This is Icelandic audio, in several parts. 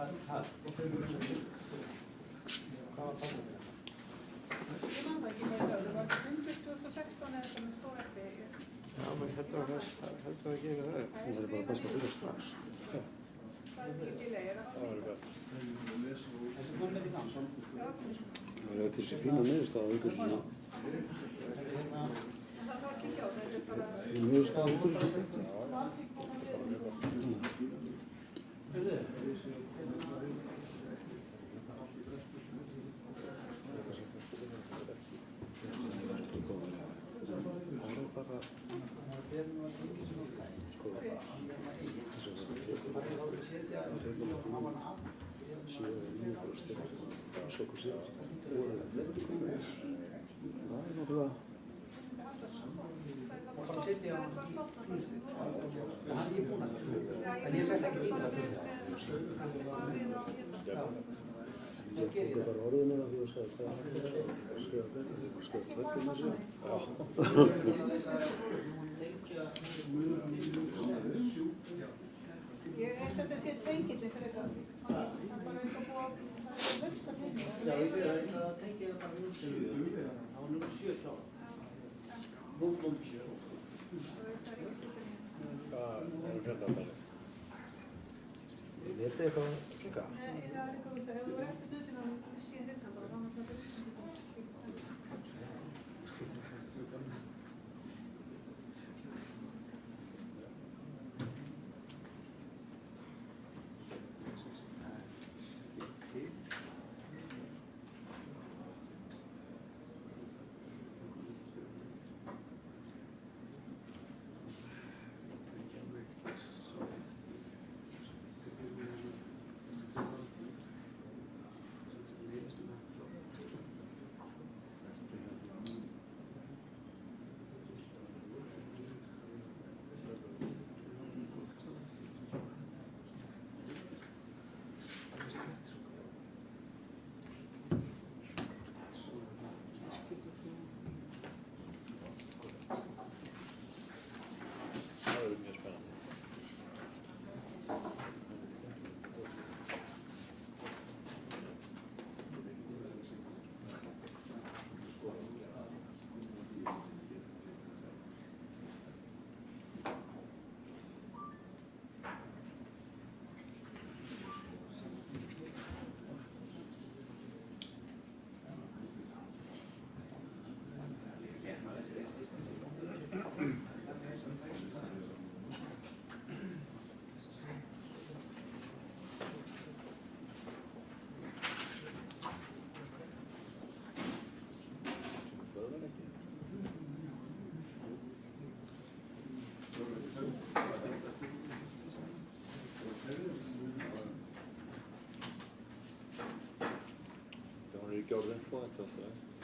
Hvað var það? Ég man það ekki hvað það var 2016 eða sem stóð eftir. Já, menn heldur ekki einu það. Það er bara best að byrja strax. Það er ekki delay, Það var gott. Það er til þessi fína niðurstaða út úr svona. En það þarf að kíkja á þetta, þetta er bara... Niðurstaða út úr svona. Ég tók bara orðinu af því að segja hvað Ég held að þetta sé tengildi fyrir þetta. Það er bara eitthvað búið að það er högsta tengi. Já, ég veit að það tengið bara 07. Það var 07 klára. 007. Hvað er fjöldaðalið? Ég veit eitthvað líka. Nei, það er eitthvað út af. Ef þú restir hlutina síðan þess að bara, þá er það Það er ekki orðin sko, þetta er alltaf.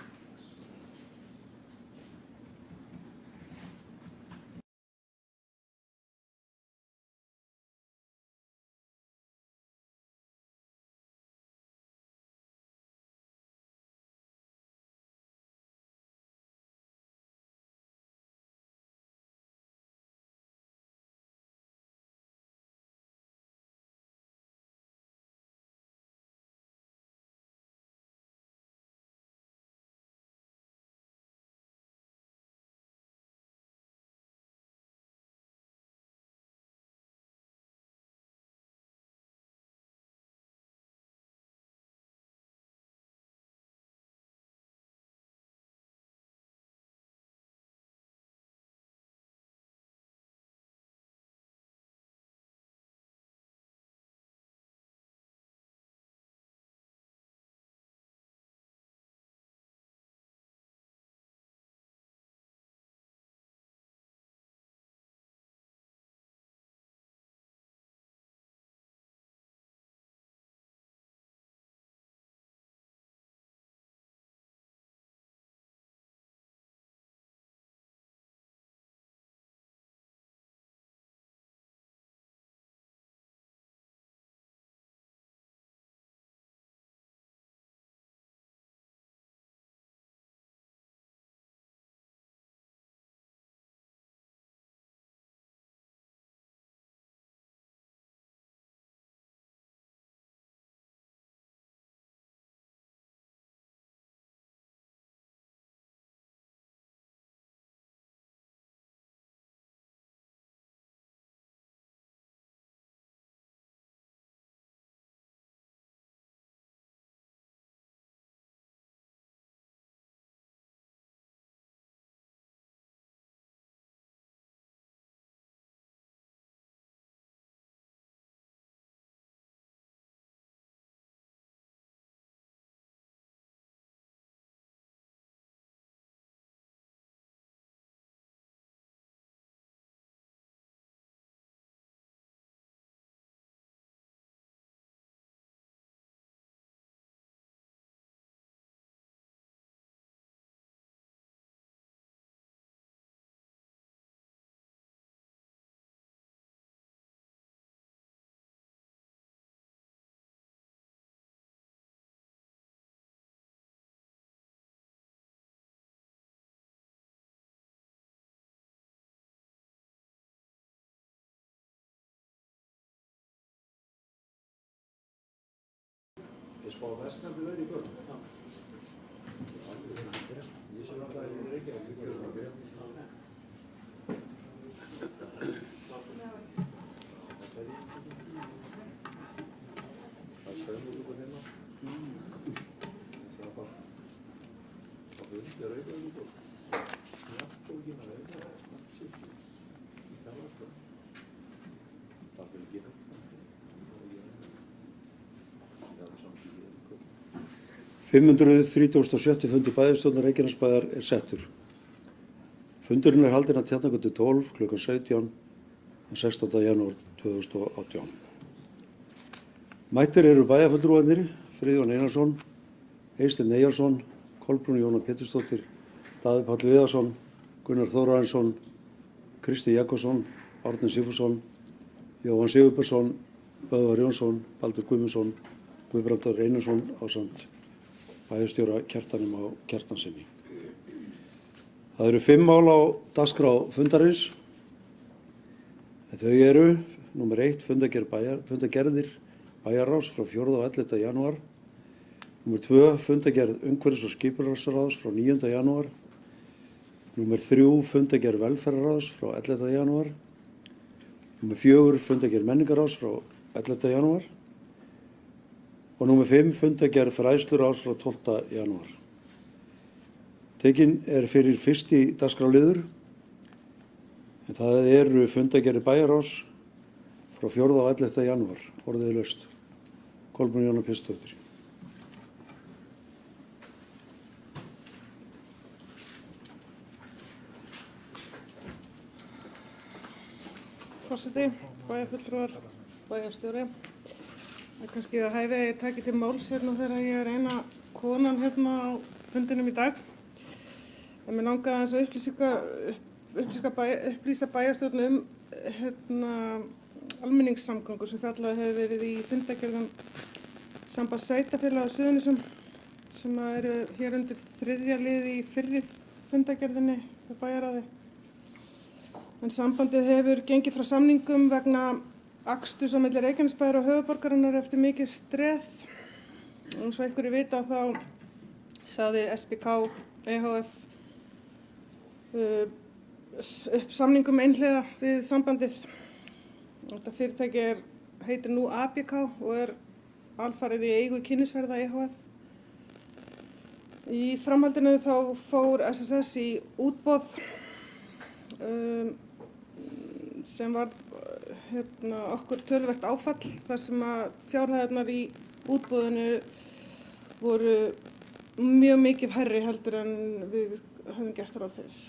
Og vestandi verið í börn. Ég sé alltaf að ég er ekki að byggja það við. Það er sögum út hérna. Það er bara að hundi er auðvitað út og snartókina er auðvitað snart sitt í kjálfastöð. Það vil ekki hægt. 537. fundi bæjarstjórnar Reykjanesbæjar er settur. Fundurinn er haldinn að Tjarnargötu 12 kl. 17 16. janúar 2018. Mættir eru bæjarfulltrúarnir Friðjón Einarsson, Eysteinn Eyjólfsson, Kolbrún Jóna Pétursdóttir, Daði Páll Viðarsson, Gunnar Þórarinsson, Kristi Jakobsson, Árni Sigfússon, Jóhann Sigurbergsson, Böðvar Jónsson, Baldur Guðmundsson, Guðbrandur Einarsson ásamt bæjarstjóra Kjartanum á Kjartansinni. Það eru 5 mál á dagskrá fundarins. Þau eru númer 1 fundagerðir bæjarráðs frá 4. og 11. janúar. Númer 2 fundagerð umhverfis- og skipulagsráðs frá 9. janúar. Númer 3 fundagerð velferðarráðs frá 11. janúar. Númer 4 fundagerð menningarráðs frá 11. janúar. Og númer 5 fundagerð fræðsluráðs frá 12. janúar. Tekin er fyrir fyrsti dagskrárliður, en það eru fundagerðir bæjarráðs frá 4. og 11. janúar, orðið er laust. Kolbrún Jóna Pétursdóttir. Forseti, bæjarfulltrúar, bæjarstjóri. Það er kannski að hæfi að ég taki til máls hérna þegar ég er eina konan hérna á fundinum í dag. En mér langaði aðeins að upplýsa bæjarstjórn almenningssamgöngur sem fjallað hefur verið í fundagerðum Sambands sveitarfélaga á Suðurnesjum sem eru hér undir 3. lið í fyrri fundagerðinni hjá bæjarráði. En sambandið hefur gengið frá samningum vegna aksturs á milli Reykjanesbæjar og höfuðborgarinnar eftir mikið streð. Og svo einhverju vita þá sagði SBK EHF upp samningum einhliða við sambandið. Þetta fyrirtæki heitir nú ABK og er alfarið í eigu Kynnisferða EHF. Í framhaldinu þá fór SSS í útboð sem var okkur töluvert áfall þar sem að fjárhæðirnar í útboðinu voru mjög mikið hærri heldur en við höfum gert ráð fyrir.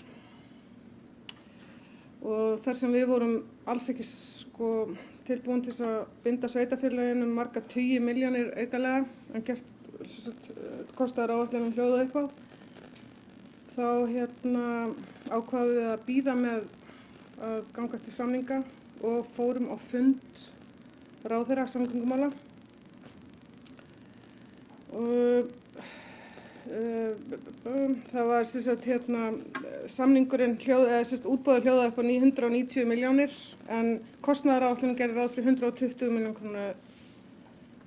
Og þar sem við vorum alls ekki tilbúin til að binda sveitarfélaginu marga tugi milljónir aukalega en kostaði áætlunum hljóða upp á, þá ákváðum við að bíða með að ganga eftir samninga og fórum á fund ráðherra samgöngumála. Það var samningurinn útboðið hljóðaði upp á 990 milljónir en kostnaðaráætlun gerir ráð fyrir 120 milljónir króna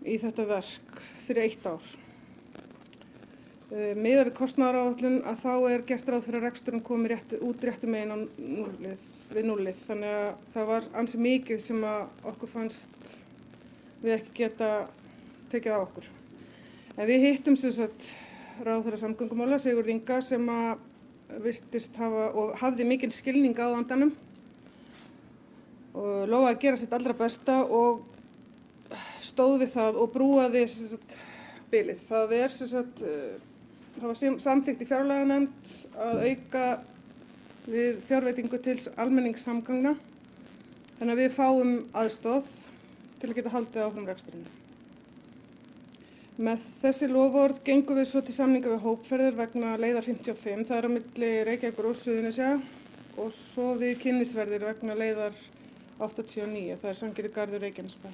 í þetta verk fyrir 1 ár. Miðað við kostnaðaráætlun að þá er gert ráð fyrir að reksturinn komi út réttu megin á núllið. Þannig að það var ansi mikið sem að okkur fannst við ekki geta tekið á okkur. En við hittum ráðherra samgöngumála Sigurð Inga sem að virtist hafa og hafði mikinn skilning á vandanum og lofaði að gera sitt allra besta og stóð við það og brúaði bilið. Það var samþykkt í fjárlaganefnd að auka við fjárveitingu til almenningssamgangna þannig að við fáum aðstoð til að geta haldið áfram rekstrinum. Með þessi loforð gengum við svo til samninga við hópferðir vegna leiðar 55, það er á milli Reykjavíkur og Suðurnesja og svo við kynnisferðir vegna leiðar 89, það er Sandgerði Garður Reykjanesbæ.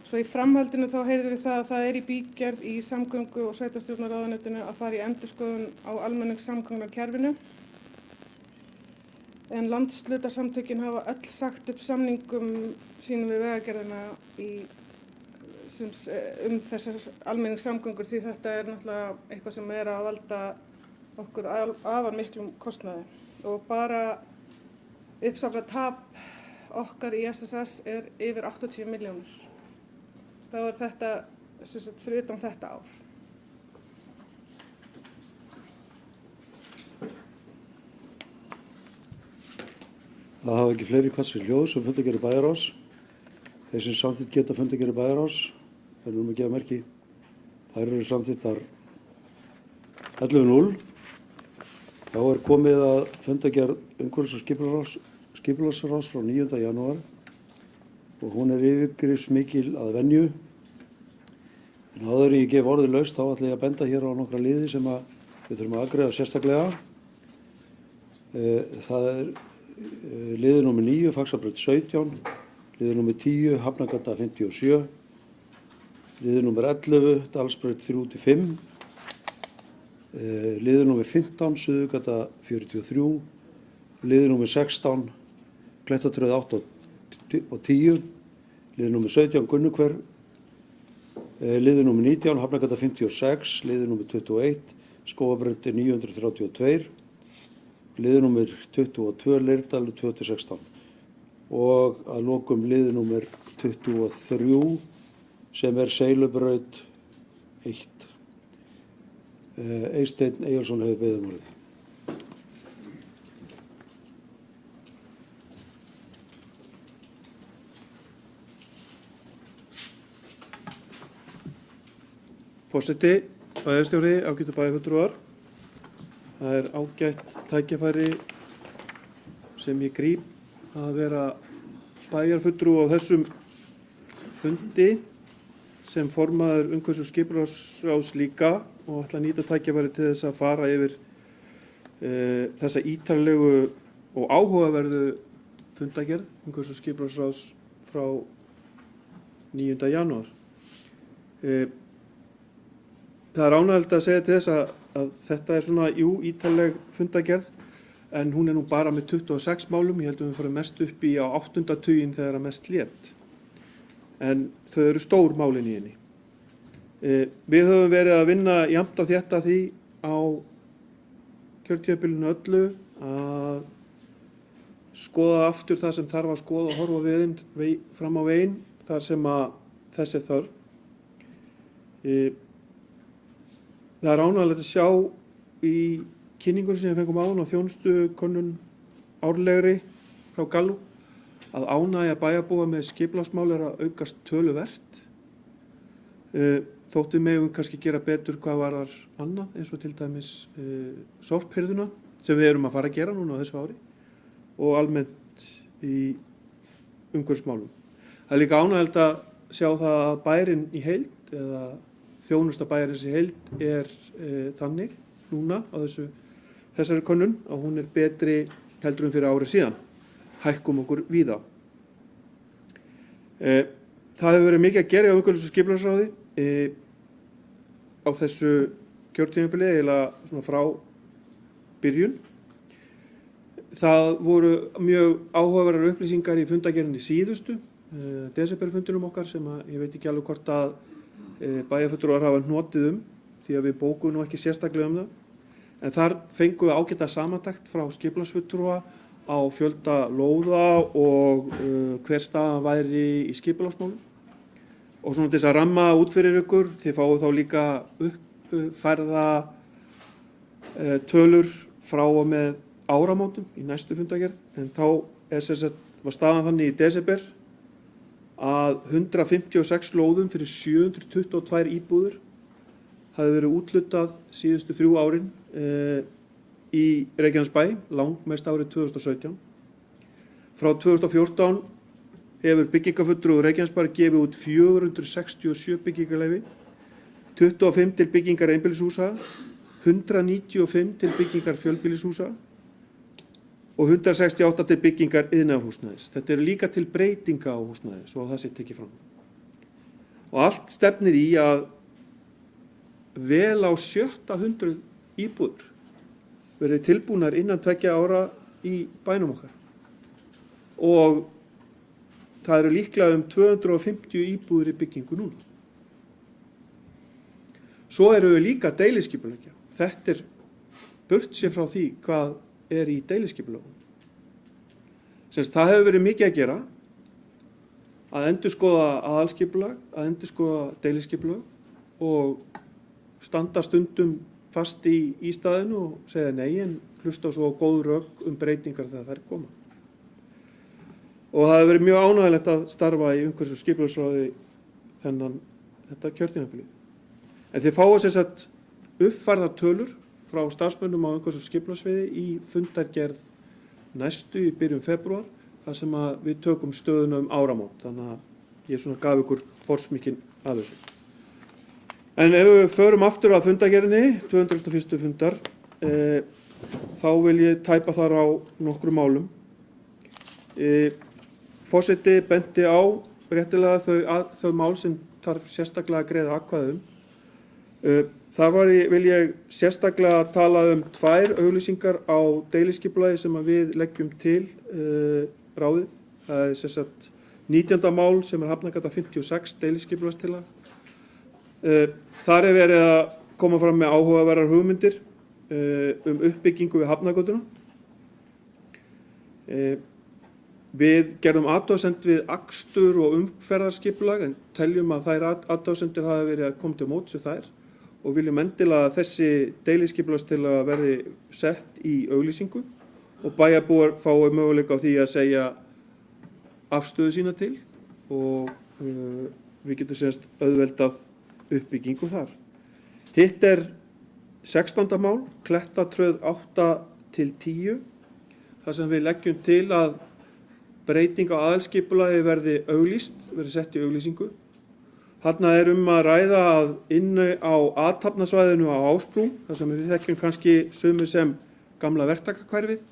Svo í framhaldinu þá heyrðum við það að það er í bígerð í samgöngu- og sveitarstjórnarráðuneytinu að fara í endurskoðun á almenningssamgangnakerfinu. En landshlutasamtökin hafa öll sagt upp samningum sínum við Vegagerðina í þessar almenningssamgöngur því þetta er náttúrulega eitthvað sem er að valda okkur afar miklum kostnaði og bara uppsafnað tap okkar í SSS er yfir 80 milljónir. Þá er þetta fyrir utan þetta ár. Það hafa ekki fleiri kvatt sér hljóð sem fundargerðir bæjarráðs. Þeir sem samþykkt geta fundargerðir bæjarráðs, það er að gefa merki, þær eru samþykktar 11:0. Þá er komið að fundargerð umhverfis- og skipulagsráðs frá 9. janúar og hún er yfirgripsmikil að venju. En áður en ég gef orðið laust þá ætla ég að benda hér á nokkra liði sem við þurfum að afgreiða sérstaklega. Það er liður númer 9, Faxabraut 17, liður númer 10, Hafnargata 57, liður númer 11, Dalsbraut 3-5, liður númer 15, Suðurgata 43, liður númer 16, Klettatröð 8 og 10, liður númer 17, Gunnuhver, liður númer 19, Hafnargata 56, liður númer 21, Skógabraut 932, liður númer 22, Leirdalur 2-16 og að lokum liður númer 23 sem er Seilubraut 1. Eysteinn Eyjólfsson hefur beðið orðið. Forseti, bæjarstjóri, ágætu bæjarfulltrúar. Það er ágætt tækifæri sem ég gríp að vera bæjarfulltrúi á þessum fundi sem formaður umhverfis- og skipulagsráðs líka og ætla að nýta tækifæri til þess að fara yfir þessa ítarlegu og áhugaverðu fundagerð umhverfis- og skipulagsráðs frá 9. janúar. Það er ánægjulegt að segja til þess að þetta er svona, ítarleg fundagerð en hún er nú bara með 26 málum. Ég held að við farum mest upp í á 8. tuginn þegar að mest lét. En þau eru stór málin í henni. Við höfum verið að vinna jafnt og þétt að því á kjörtímabilinu öllu að skoða aftur það sem þarf að skoða og horfa fram á veginn þar sem að þess er þörf. Það er ánægjulegt að sjá í kynningunni sem við fengum áðan á þjónustukönnun árlegri frá Gallup að ánægja bæjarbúa með skipulagsmál er að aukast töluvert. Þótti megum kannski gera betur hvað varar annað eins og til dæmis sorphirðuna sem við erum að fara að gera núna á þessu ári og almennt í umhverfismálum. Það er líka ánægjulegt að sjá það að bærinn í heild eða þjónusta bæjarins í heild er þannig núna á þessari könnun að hún er betri heldur en fyrir árið síðan. Hækkum okkur víða. Það hefur verið mikið að gera á umhverfis- og skipulagsráði á þessu kjörtímabili eiginlega svona frá byrjun. Það voru mjög áhugaverðar upplýsingar í fundagerðinni síðustu, desemberfundinum okkar sem ég veit ekki alveg hvort að bæjarfulltrúar hafa hnotið því að við bókum nú ekki sérstaklega það. En þar fengum við ágæta samantekt frá skipulagsfulltrúa á fjölda lóða og hver staðan væri í skipulagsmálum. Og svona til þess að ramma út fyrir ykkur, þið fáið þá líka uppfærða tölur frá og með áramótum í næstu fundagerð. En þá var staðan þannig í desember að 156 lóðum fyrir 722 íbúðir hafi verið úthlutað síðustu 3 árin í Reykjanesbæ, langmest árið 2017. Frá 2014 hefur byggingafulltrúi Reykjanesbæjar gefið út 467 byggingarleyfi, 25 til byggingar einbýlishúsa, 195 til byggingar fjölbýlishúsa og 168 til byggingar iðnaðarhúsnæðis. Þetta eru líka til breytinga á húsnæði, svo það sé tekið fram. Og allt stefnir í að vel á 700 íbúður verið tilbúnar innan 2 ára í bænum okkar. Og það eru líklega 250 íbúður í byggingu núna. Svo eru við líka deiliskipuleggja. Þetta burt sér frá því hvað í deiliskipulögum. Það hefur verið mikið að gera, að endurskoða aðalskipulag, að endurskoða deiliskipulag og standa stundum fast í staðinu og segja nei en hlusta svo á góð rök breytingar þegar þær koma. Og það hefur verið mjög ánægjulegt að starfa í umhverfis- og skipulagsráði þetta kjörtímabilið. En þið fáið sem sagt uppfærðar tölur frá starfsmönnum á umhverfis- og skipulagssviði í fundargerð næstu í byrjun febrúar, þar sem að við tökum stöðuna áramót. Þannig að ég svona gaf ykkur forsmíkin að þessu. En ef við förum aftur að fundargerðinni, 201. fundar, þá vil ég tæpa þar á nokkrum málum. Forseti benti á réttilega þau mál sem þarf sérstaklega að greiða atkvæði Þar vil ég sérstaklega tala 2 auglýsingar á deiliskipulagi sem við leggjum til ráðið. Það sem sagt 19. mál sem Hafnargata 56 deiliskipulagstillaga. Þar verið að koma fram með áhugaverðar hugmyndir uppbyggingu við Hafnargötuna. Við gerðum athugasemd við akstur og umferðarskipulag en teljum að þær athugasemdir hafi verið að koma til móts við þær og viljum endilega að þessi deiliskipulagstillaga verði sett í auglýsingu og bæjarbúar fái möguleika á því að segja afstöðu sína til og við getum semst auðveldað uppbyggingu þar. Hitt 16. mál, Klettatröð 8-10, þar sem við leggjum til að breyting á aðalskipulagi verði auglýst, verði sett í auglýsingu. Þarna að ræða að inni á athafnasvæðinu á Ásbrú, þar sem við þekkjum kannski sömu sem gamla verktakahverfið,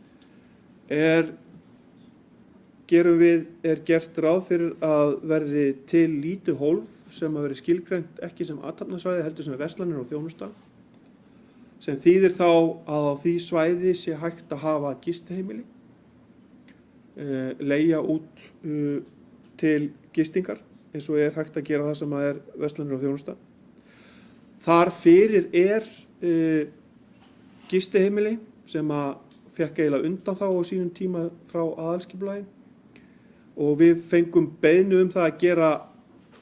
gert ráð fyrir að verði til lítið hólf sem að verði skilgreint ekki sem athafnasvæði heldur sem verslanir og þjónusta, sem þýðir þá að á því svæði sé hægt að hafa gistiheimili, leigja út til gistingar eins og hægt að gera það sem að verslanir og þjónusta. Þar fyrir gistiheimili sem að fékk eiginlega undanþágu á sínum tíma frá aðalskipulagi og við fengum beiðni það að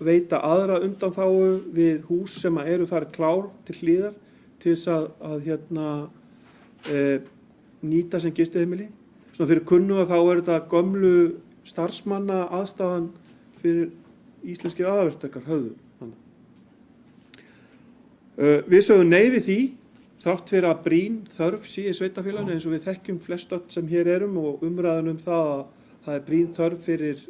veita aðra undanþágu við hús sem að eru þar klár til hliðar til þess að nýta sem gistiheimili. Svona fyrir kunnu að þá þetta gömlu starfsmanna aðstæðan fyrir íslenskir aðalverktakar höfðu. Við sögum nei við því, þrátt fyrir að brýn þörf sé í sveitarfélaginu eins og við þekkjum flest öll sem hér erum og umræðan það að það brýn þörf fyrir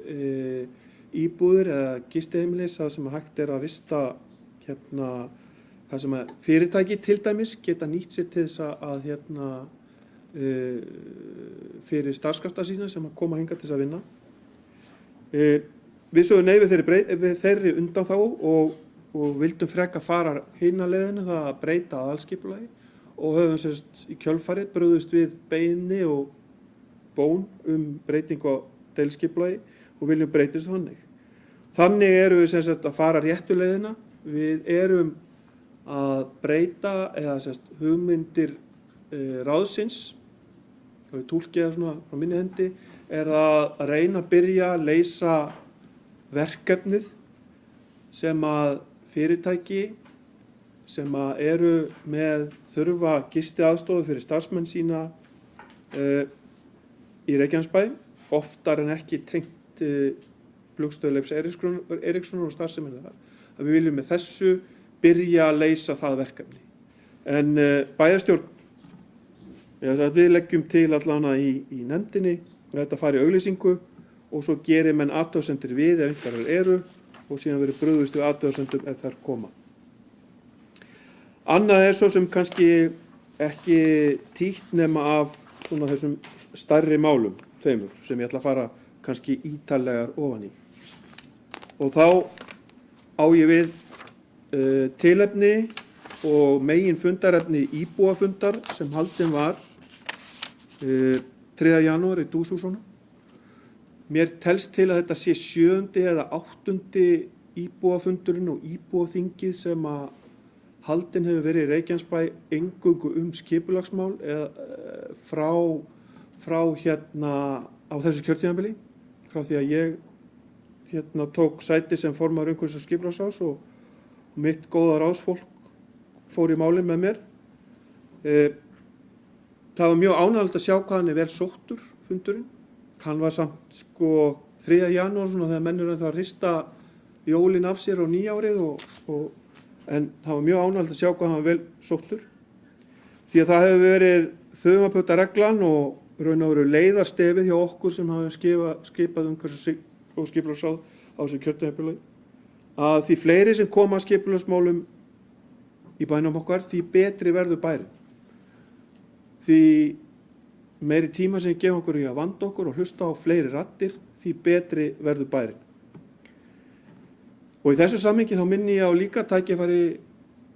íbúðir eða gistiheimilis, það sem hægt að vista það sem að fyrirtæki til dæmis geta nýtt sér til þess að fyrir starfskrafta sína sem að koma hingað til þess að vinna. Við sögum nei við þeirri undanþágu og vildum frekar fara hina leiðina það að breyta aðalskipulagi og höfum sérst í kjölfarið brugðist við beiðni og bón breytingu á deiliskipulagi og viljum breytast þannig. Þannig erum við sem sagt að fara réttu leiðina. Við erum að breyta eða sérst hugmyndir ráðsins, og við túlkið svona frá minni hendi, að reyna að byrja að leysa verkefnið sem að fyrirtæki sem að eru með þurfa gistiaðstoð fyrir starfsmenn sína í Reykjanesbæ, oftar en ekki tengt Flugstöð Leifs Eiríkssonar og starfseminni þar. Að við viljum með þessu byrja að leysa það verkefni. En bæjarstjórn, við leggjum til allavega í nefndinni að þetta fari í auglýsingu og svo gerir menn athugasemdir við ef einhverjar eru og síðan verður brugðist við athugasemdum ef þær koma. Annað svo sem kannski ekki títt nema af svona þessum stærri málum tveimur sem ég ætla að fara kannski ítarlegar ofan í. Og þá á ég við tilefni og megin fundarefni íbúafundar sem haldinn var 3. janúar í Dúshúsunum. Mér telst til að þetta sé 7. eða 8. íbúafundurinn og íbúaþingið sem að haldin hefur verið í Reykjanesbæ eingöngu skipulagsmál eða frá hérna á þessu kjörtímabili, frá því að ég tók sæti sem formaður umhverfis- og skipulagsráðs og mitt góða ráðsfólk fór í málin með mér. Það var mjög ánægjulegt að sjá hvað hann vel sóttur, fundurinn. Hann var samt 3. janúar svona þegar menn eru að hrista jólin af sér á nýjárið en það var mjög ánægjulegt að sjá hvað hann var vel sóttur. Því að það hefur verið þumaputareglan og raun og veru leiðarstefið hjá okkur sem hafa skipað umhverfis- og skipulagsráð á þessu kjörtímabili að því fleiri sem koma að skipulagsmálum í bænum okkar, því betri verður bærinn. Því meiri tíma sem gefum okkur í að vanda okkur og hlusta á fleiri raddir, því betri verður bærinn. Og í þessu samhengi þá minni ég á líka tækifæri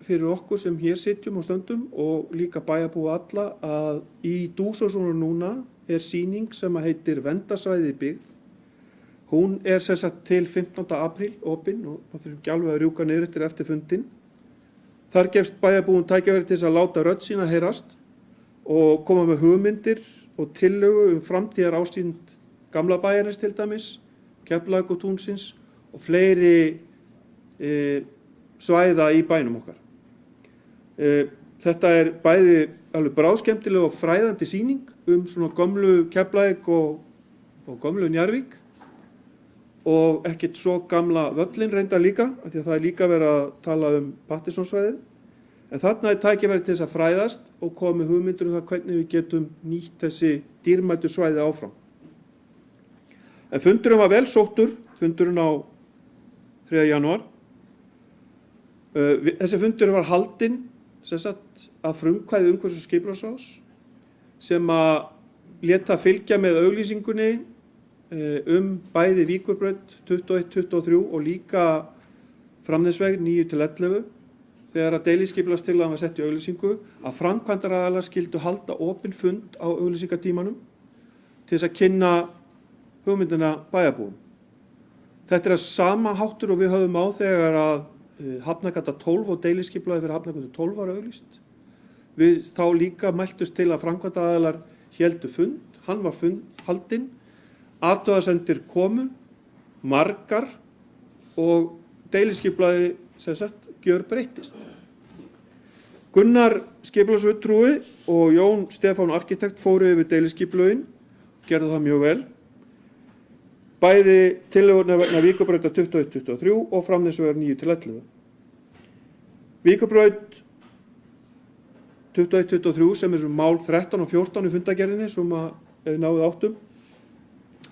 fyrir okkur sem hér sitjum og stöndum og líka bæjarbúa alla að í Dúsásónu núna sýning sem heitir Verndarsvæði byggð. Hún sem sagt til 15. apríl opin og það þurfum ekki alveg að rjúka niður eftir fundinn. Þar gefst bæjarbúum tækifæri til þess að láta rödd sína heyrast og koma með hugmyndir og tillögu framtíðar ásýnd gamla bæjarins til dæmis, Keflavíkurtúnsins og fleiri svæða í bænum okkar. Þetta bæði alveg bráðskemmtileg og fræðandi sýning svona gömlu Keflavík og gömlu Njarðvík og ekkert svo gamla völlin reyndar líka, af því að það líka verið að tala Pattissonsvæðið. En þarna tækifæri til þess að fræðast og koma með hugmyndir það hvernig við getum nýtt þessi dýrmætu svæði áfram. En fundurinn var vel sóttur, fundurinn á 3. janúar. Þessi fundur var haldinn að frumkvæði umhverfis- og skipulagsráðs sem að léta fylgja með auglýsingunni bæði Víkurbraut 21-23 og líka Framnesveg 9-11 þegar að deiliskipulagstillagan var sett í auglýsingu að framkvæmdaraðilar skyldu halda opinn fund á auglýsingatímanum til þess að kynna hugmyndina bæjarbúum. Þetta að sama háttur og við höfum á þegar að Hafnargata 12 og deiliskipulagið fyrir Hafnargata 12 var auglýst. Við þá líka mæltust til að framkvæmdaraðilar héldu fund, hann var haldinn, athugasemdir komu, margar og deiliskipulagið gjörbreyttist. Gunnar skipulagsfulltrúi og Jón Stefán arkitekt fóru yfir deiliskipulögin, gerðu það mjög vel. Bæði tillögurnar vegna Víkurbrautar 21-23 og Framnesvegar 9-11. Víkurbraut 21-23 sem mál 13 og 14 í fundagerðinni sem að náðu áttum,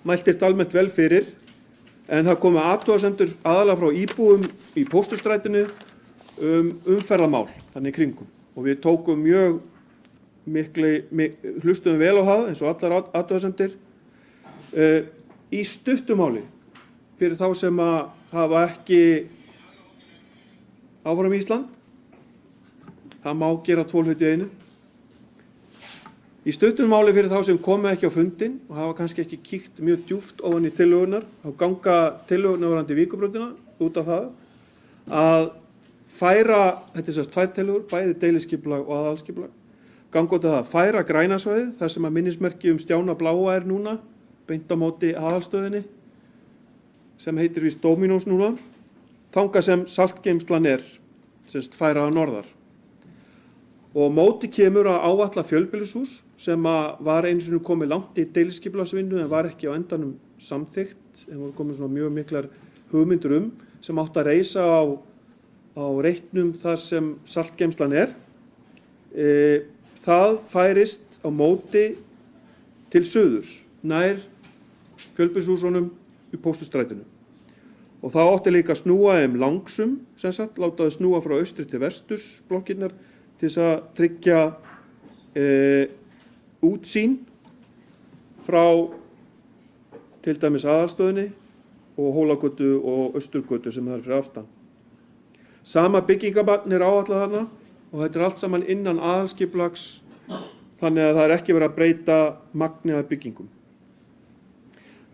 mæltist almennt vel fyrir. En það komu athugasemdir aðalega frá íbúum í Pósthússtrætinu umferðarmál þannig kringum og við tókum mjög hlustuðum vel á það eins og allar athugasemdir. Í stuttumáli fyrir þá sem að hafa ekki áfram í Ísland, það má gera 2 hluti í einu. Í stuttumáli fyrir þá sem komu ekki á fundinn og hafa kannski ekki kíkt mjög djúpt ofan í tillögurnar, þá ganga tillögurnar varðandi Víkurbrautina út af það að færa, þetta sem 2 tillögur, bæði deiliskipulag og aðalskipulag, ganga út af það að færa grænasvæðið, þar sem að minnismerki Stjána bláa núna, beint á móti aðalstöðinni, sem heitir víst Dominós núna, þangað sem saltgeymslan færa að norðar. Og móti kemur að áætla fjölbýlishús sem var einu sinni komið langt í deiliskipulagsvinnu en var ekki á endanum samþykkt, en voru komið svona mjög miklar hugmyndir sem átt að reisa á reitnum þar sem saltgeymslan Það færist á móti til suðurs, nær fjölbýlishúsunum í Pósthússtrætinu. Og það átti líka að snúa langsum, láta það snúa frá austri til vesturs blokkirnar til þess að tryggja útsýn frá til dæmis aðalstöðinni og Hólagötu og Austurgötu sem það fyrir aftan. Sama byggingabann áætlað þarna og þetta allt saman innan aðalskipulags þannig að það ekki verið að breyta magni af byggingum.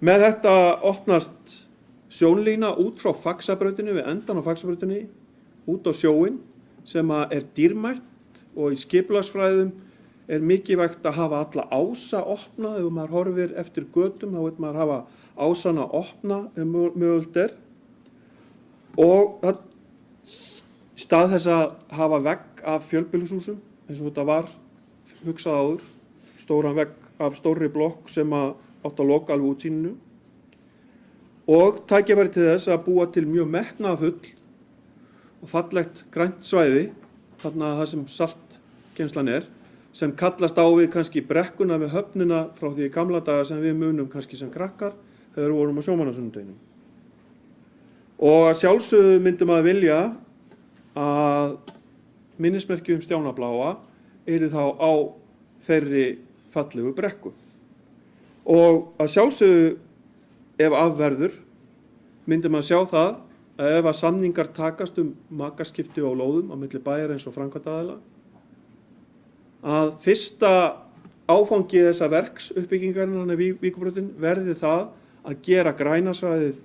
Með þetta opnast sjónlína út frá Faxabrautinni við endan á Faxabrautinni út á sjóinn sem er dýrmætt og í skipulagsfræðum er mikilvægt að hafa alla ása opna. Ef maður horfir eftir götum þá vil maður hafa ásana opna ef mögulegt er. Og í stað þess að hafa vegg af fjölbýlishúsum eins og þetta var hugsað áður, stóran vegg af stórri blokk sem átt að loka alveg útsýninu og tækifæri til þess að búa til mjög metnaðarfull og fallegt grænt svæði, þarna það sem saltgeymslan sem kallast á við kannski brekkuna við höfnina frá því í gamla daga sem við munum kannski sem krakkar þegar við vorum á sjómannasunnudeginum. Og að sjálfsögðu myndum að vilja að minnismerki Stjánabláa yrði þá á þeirri fallegu brekku. Og að sjálfsögðu ef afverður myndum að sjá það að ef að samningar takast makaskipti á lóðum á milli bæjarins og framkvæmdaaðila að fyrsta áfangi þessa verks uppbyggingarinnar í Víkurbrautin verði það að gera grænasvæðið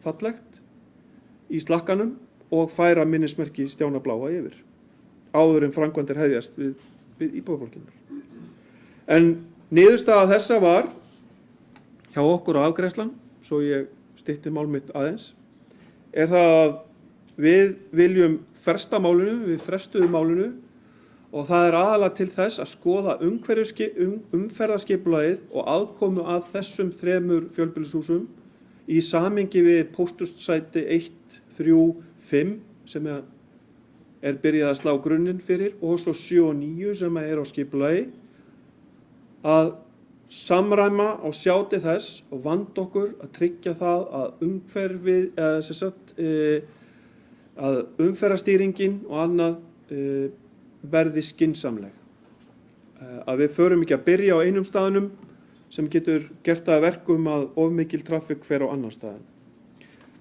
fallegt í slakkanum og færa minnismerki Stjánabláa yfir áður en framkvæmdir hefjast við íbúðarborginnar. En niðurstaða þessa var hjá okkur á afgreiðslan, svo ég stytti mál mitt aðeins, er það að við viljum fresta málinu, við frestuðum málinu og það er aðalega til þess að skoða umferðarskipulagið og aðkomu að þessum 3 fjölbýlishúsum í samhengi við pósthússæti 1, 3, 5 sem er byrjað að slá grunninn fyrir og svo 7 og 9 sem er á skipulagi að samræma og sjá til þess og vanda okkur að tryggja það að umhverfið að umferðarstýringin og annað verði skynsamleg. Að við förum ekki að byrja á einum staðnum sem getur gert að verkum að of mikil traffík fer á annan staðin.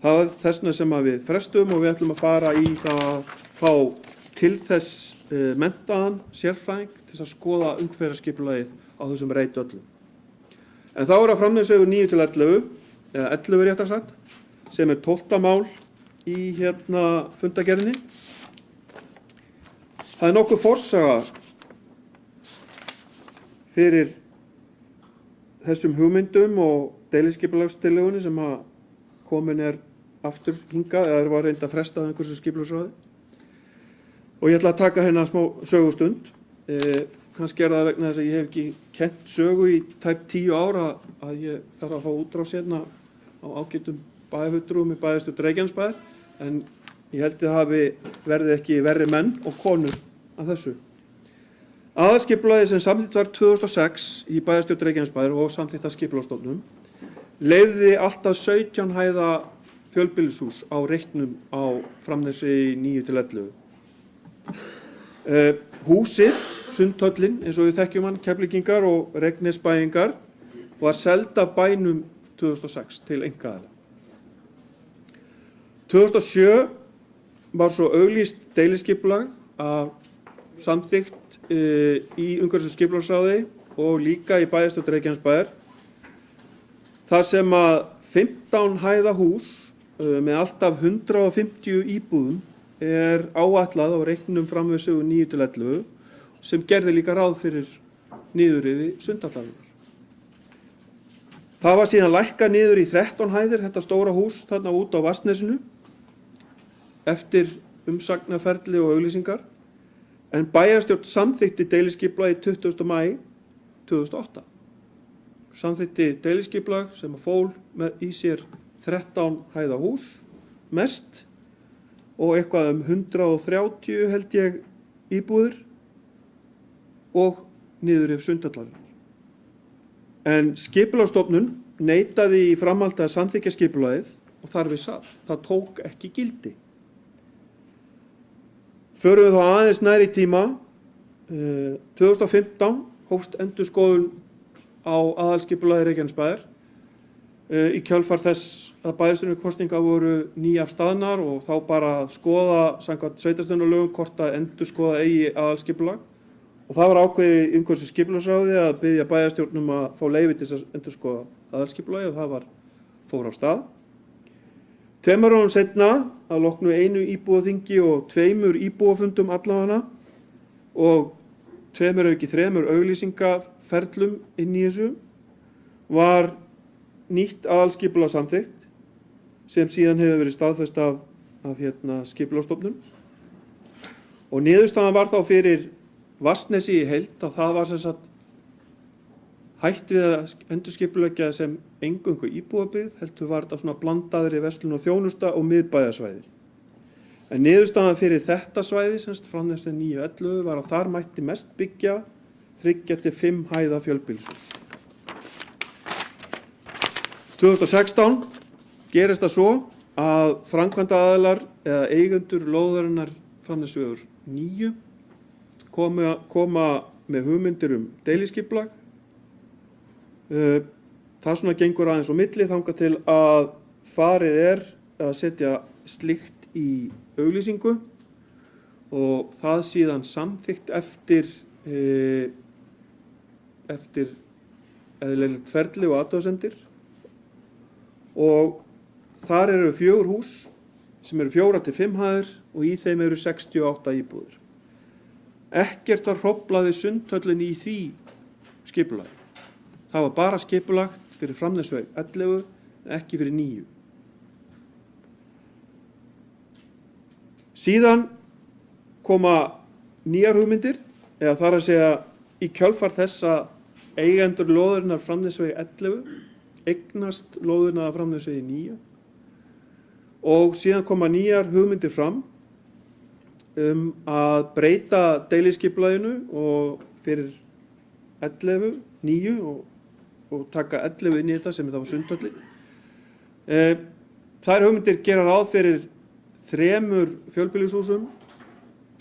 Það er þessna sem að við frestum og við ætlum að fara í það að fá til þess menntaðan sérfræðing til að skoða umferðarskipulagið á þessum reit öllum. En þá er að framleiðsögu 9 til 11, eða 11 réttar sagt, sem er 12. mál í fundagerðinni. Það er nokkuð forsaga fyrir þessum hugmyndum og deiliskipulagstillögunni sem að komin aftur hingað eða var reynd að fresta einhversu skipulagsráði. Og ég ætla að taka hérna smá sögustund. Kannski það vegna þess að ég hef ekki kennt sögu í tæp 10 ára að ég þarf að fá útrás hérna á ágætum bæjarfulltrúum í bæjarstjórn Reykjanesbæjar, en ég held að það hafi verið ekki verri menn og konur af þessu. Aðalskipulagið sem samþykkt var 2006 í bæjarstjórn Reykjanesbæjar og samþykkt af Skipulagsstofnun leyfði alltaf 17 hæða fjölbýlishús á reitnum á framnessi 9 til 11. Húsið, Sundhöllin, eins og við þekkjum hann, Keflvíkingar og Reykjanesbæingar, var seld af bænum 2006 til einkaaðila. 2007 var svo auglýst deiliskipulag af samþykkt í umhverfis- og skipulagsráði og líka í bæjarstjórn Reykjanesbæjar, þar sem að 15 hæða hús með alltaf 150 íbúðum er áætlað á reiknum fram við sögu 9 til 11 sem gerði líka ráð fyrir niðurrifi Sundhallarinnar. Það var síðan lækkað niður í 13 hæðir, þetta stóra hús þarna út á Vatnsnesinu, eftir umsagnarferli og auglýsingar, en bæjarstjórn samþykkti deiliskipulag í 20. maí 2008. Samþykkti deiliskipulag sem fól í sér 13 hæða hús, mest, og eitthvað 130 held ég íbúðir og niðurrif Sundhallarinnar. En Skipulagsstofnun neitaði í framhaldi að samþykkja skipulagið og þar við satt. Það tók ekki gildi. Förum við þá aðeins nær í tíma. 2015 hófst endurskoðun á aðalskipulagi Reykjanesbæjar í kjölfar þess að bæjarstjórnarkosningar voru nýafstaðnar og þá bara að skoða samkvæmt sveitarstjórnarlögum hvort að endurskoða eigi aðalskipulag. Og það var ákveðið í umhverfis- og skipulagsráði að biðja bæjarstjórnum að fá leyfi til að endurskoða aðalskipulagið og það fór af stað. 2 árum seinna, að loknu 1 íbúaþingi og 2 íbúafundum allavega og 2 ef ekki 3 auglýsingaferlum inn í þessu, var nýtt aðalskipulag samþykkt sem síðan hefur verið staðfest af Skipulagsstofnun. Og niðurstaðan var þá fyrir Vatnsnesi í heild að það var sem sagt hætt við að endurskipuleggja sem eingöngu íbúabyggð, heldur var þetta svona blandaðri verslun og þjónusta og miðbæjarsvæði. En niðurstaðan fyrir þetta svæði, sem sagt Framnesvegur 9-11, var að þar mætti mest byggja 3 til 5 hæða fjölbýlishús. 2016 gerist það svo að framkvæmdaaðilar eða eigendur lóðarinnar Framnesvegur 9 koma með hugmyndir deiliskipulag. Það svona gengur aðeins á milli þangað til að farið að setja slíkt í auglýsingu og það síðan samþykkt eftir eðlilegt ferli og athugasemdir. Og þar eru 4 hús sem eru 4 til 5 hæðir og í þeim eru 68 íbúðir. Ekkert var hróflað við Sundhöllinni í því skipulagi. Það var bara skipulagt fyrir Framnesveg 11, ekki fyrir 9. Síðan koma nýjar hugmyndir, eða þar að segja í kjölfar þess að eigendur lóðarinnar Framnesveg 11 eignast lóðina að Framnesvegi 9 og síðan koma nýjar hugmyndir fram að breyta deiliskipulaginu og fyrir 11, 9 og taka 11 inn í þetta sem það var Sundhöllin. Þær hugmyndir gera ráð fyrir 3 fjölbýlishúsum í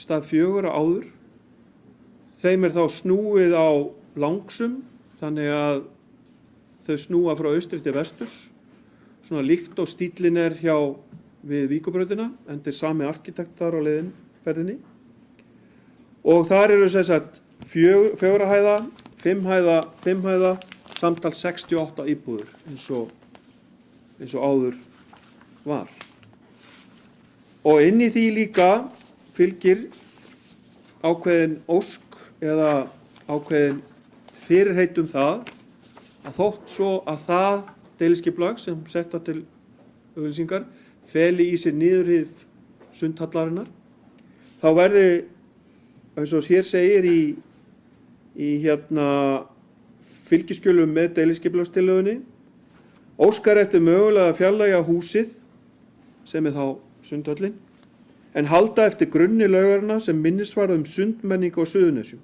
stað 4 áður. Þeim þá snúið á langsum, þannig að þau snúa frá austri til vesturs, svona líkt og stíllinn hjá við Víkurbrautina, enda sami arkitektar á ferðinni. Og þar eru sem sagt 4 hæða, 5 hæða, 5 hæða, samtals 68 íbúðir eins og áður var. Og inn í því líka fylgir ákveðin ósk eða ákveðin fyrirheit það að þótt svo að það deiliskipulag sem sett var til auglýsingar feli í sér niðurrif Sundhallarinnar, þá verði, eins og hér segir í fylgiskjölum með deiliskipulagstillögunni, óskar eftir mögulega að fjarlægja húsið, sem þá Sundhöllin, en halda eftir grunni laugarinnar sem minnisvarða sundmenningu á Suðurnesjum.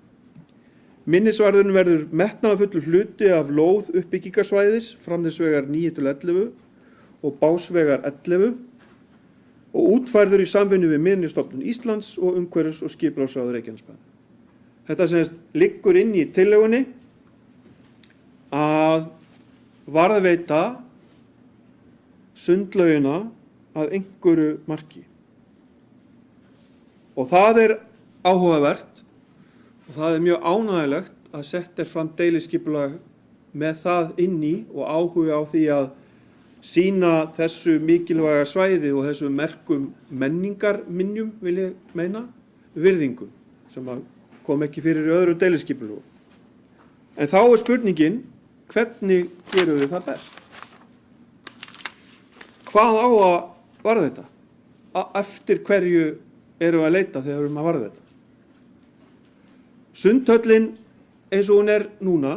Minnisvarðurinn verður metnaðarfullur hluti af lóð uppbyggingarsvæðis Framnesvegar 9-11 og Básvegar 11 og útfærður í samvinnu við Minjastofnun Íslands og Umhverfis- og skipulagsráð Reykjanesbæjar. Þetta sem liggur inn í tillögunni að varðveita sundlaugina að einhverju marki. Og það áhugavert og það mjög ánægjulegt að sett fram deiliskipulag með það inn í og áhuga á því að sýna þessu mikilvæga svæði og þessu merkum menningarminjum, vil ég meina, virðingu, sem kom ekki fyrir í öðru deiliskipulagi. En þá spurningin, hvernig gerum við það best? Hvað á að varðveita? Eftir hverju erum við að leita þegar við erum að varðveita? Sundhöllin, eins og hún núna,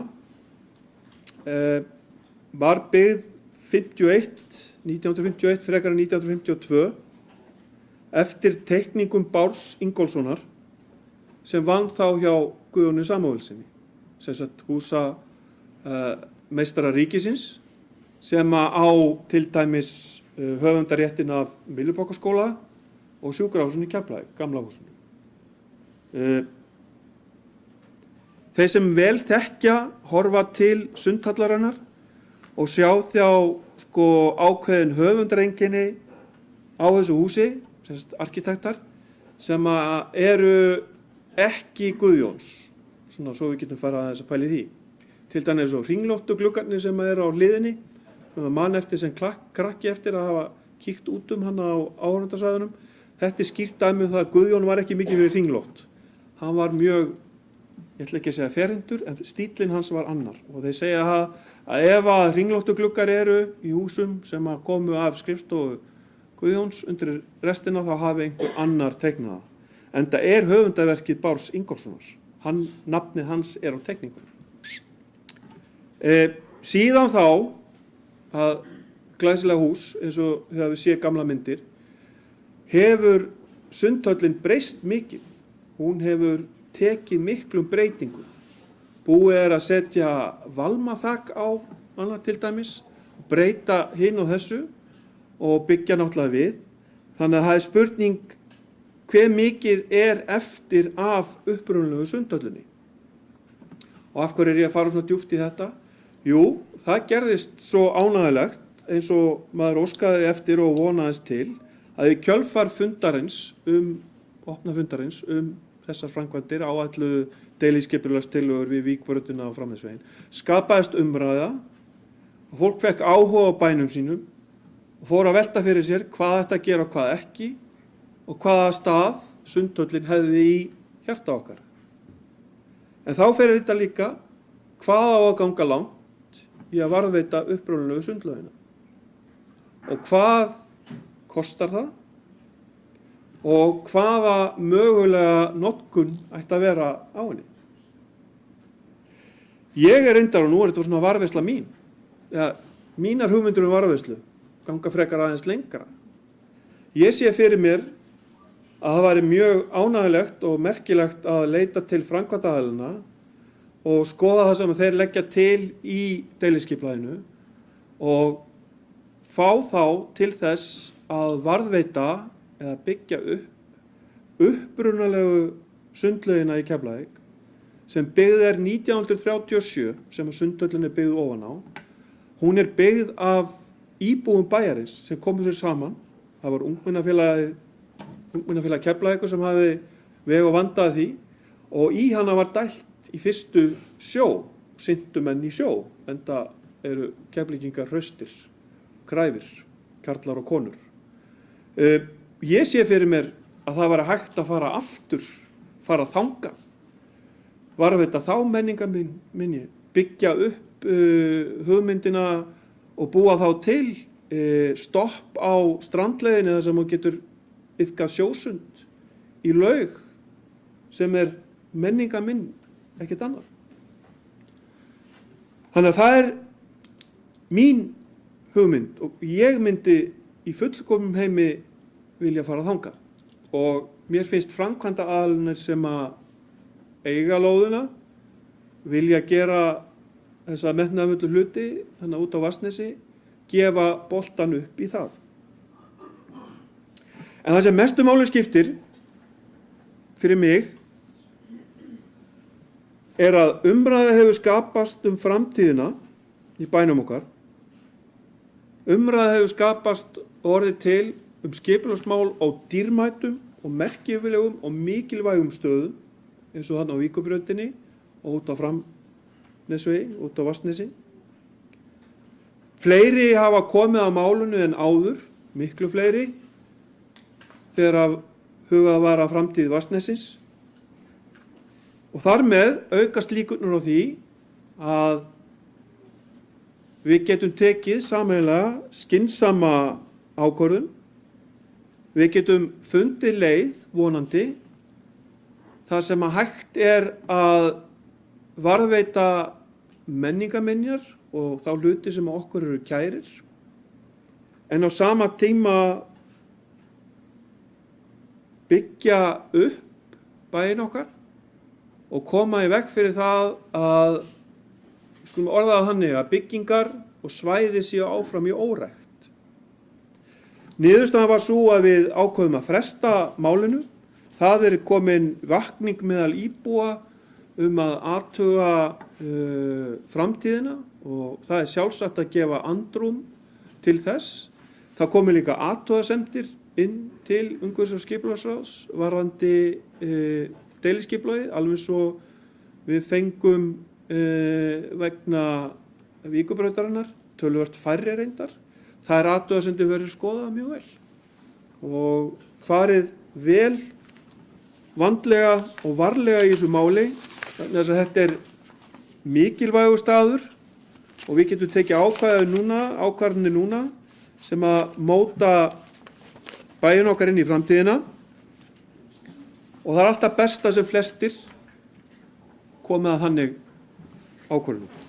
var byggð 1951 frekar en 1952 eftir teikningum Bárs Ingólfssonar sem vann þá hjá Guðjóni Samúelssyni, sem sagt húsameistara ríkisins, sem á til dæmis höfundaréttin af Myllubakkaskóla og sjúkrahúsinu í Keflavík, gamla húsinu. Þeir sem vel þekkja horfa til Sundhallarinnar og sjá ákveðin höfundareinkenni á þessu húsi, sem arkitektar, sem eru ekki Guðjóns, svona svo við getum fara aðeins að pæla í því. Til dæmis hringlóttu gluggarnir sem eru á hliðinni, mann eftir sem krakki eftir að hafa kíkt út hann á áhorfendasvæðunum. Þetta er skýrt dæmi það að Guðjón var ekki mikið fyrir hringlótt. Hann var mjög, ég ætla ekki að segja ferhindur, en stíllinn hans var annar. Og þeir segja að ef að hringlóttugluggar eru í húsum sem að komu af skrifstofu Guðjóns undir restina, þá hafi einhver annar teiknað það. En það er höfundaverkið Bárs Ingólfssonar. Nafnið hans er á teikningunum. Síðan þá að glæsilega hús, eins og þegar við séum gamla myndir, hefur Sundhöllin breyst mikið. Hún hefur tekið miklum breytingum. Búið er að setja valmaþak á hana til dæmis, breyta hinn og þessu og byggja náttúrulega við. Þannig að það er spurning hve mikið er eftir af upprunalegu Sundhöllinni. Og af hverju er ég að fara svona djúpt í þetta? Jú, það gerðist svo ánægilegt eins og maður óskaði eftir og vonaðist til að í kjölfar opna fundarins þessar framkvæmdir áætluðu deiliskipulagstillögur við Víkbrautina og Framnesveginn skapaðist umræða og fólk fekk áhuga á bænum sínum og fór að velta fyrir sér hvað ætti að gera og hvað ekki og hvaða stað Sundhöllin hefði í hjarta okkar. En þá fer þetta líka hvað á að ganga langt í að varðveita upprunalegu sundlaugina og hvað kostar það og hvaða mögulega notkun ætti að vera á henni. Ég er reyndar, og nú er þetta svona varðveisla mín, mínar hugmyndir varðveislu ganga frekar aðeins lengra. Ég sé fyrir mér að það væri mjög ánægilegt og merkilegt að leita til framkvæmdaaðilana og skoða það sem þeir leggja til í deiliskipulaginu og fá þá til þess að varðveita eða byggja upp upprunalegu sundlaugina í Keflavík sem byggð er 1937 sem að Sundhöllin er byggð ofan á. Hún er byggð af íbúum bæjarins sem komu sér saman. Það var ungmennafélag Keflavíkur sem hafði veg og vandað því og í hana var dælt í fyrstu sjó, syntumenn í sjó, enda eru Keflvíkingar hraustir, kræfir, karlar og konur. Ég sé fyrir mér að það væri hægt að fara aftur, fara þangað, varðveita þá menningarminni, byggja upp hugmyndina og búa þá til stopp á strandleiðinni þar sem þú getur iðkað sjósund í laug sem er menningarminn, ekkert annað. Þannig að það er mín hugmynd og ég myndi í fullkomnum heimi vilja fara þangað og mér finnst framkvæmdaaðilarnir sem að eiga lóðina vilja gera þessa metnaðarfullu hluti þannig út á Vatnsnesi, gefa boltan upp í það. En það sem mestu máli skiptir fyrir mig er að umræða hefur skapast framtíðina í bænum okkar. Umræða hefur skapast og orðið til skipulagsmál á dýrmætum og merkilegum og mikilvægum stöðum eins og þarna á Víkurbrautinni og út á Framnesvegi, út á Vatnsnesi. Fleiri hafa komið að málunu en áður, miklu fleiri, þegar að hugað var að framtíð Vatnsnesins. Og þar með aukast líkurnar á því að við getum tekið sameiginlega skynnsama ákvörðun. Við getum fundið leið, vonandi, þar sem að hægt er að varðveita menningarminjar og þá hluti sem okkur eru kærir. En á sama tíma byggja upp bæinn okkar og koma í veg fyrir það að, skulum orða það þannig, að byggingar og svæði séu áfram í órækt. Niðurstaðan var svo að við ákveðum að fresta málinu. Það er komin vakning meðal íbúa að athuga framtíðina og það er sjálfsagt að gefa andrúm til þess. Það komi líka athugasemdir inn til umhverfis- og skipulagsráðs varðandi deiliskipulagið, alveg svo við fengum vegna Víkurbrautarinnar töluvert færri reyndar. þær athugasemdir verður skoðað mjög vel og farið vel, vandlega og varlega í þessu máli, þannig að þetta er mikilvægur staður og við getum tekið ákvarðanir núna sem að móta bæinn okkar inn í framtíðina og það er alltaf besta sem flestir komið að þannig ákvörðunum.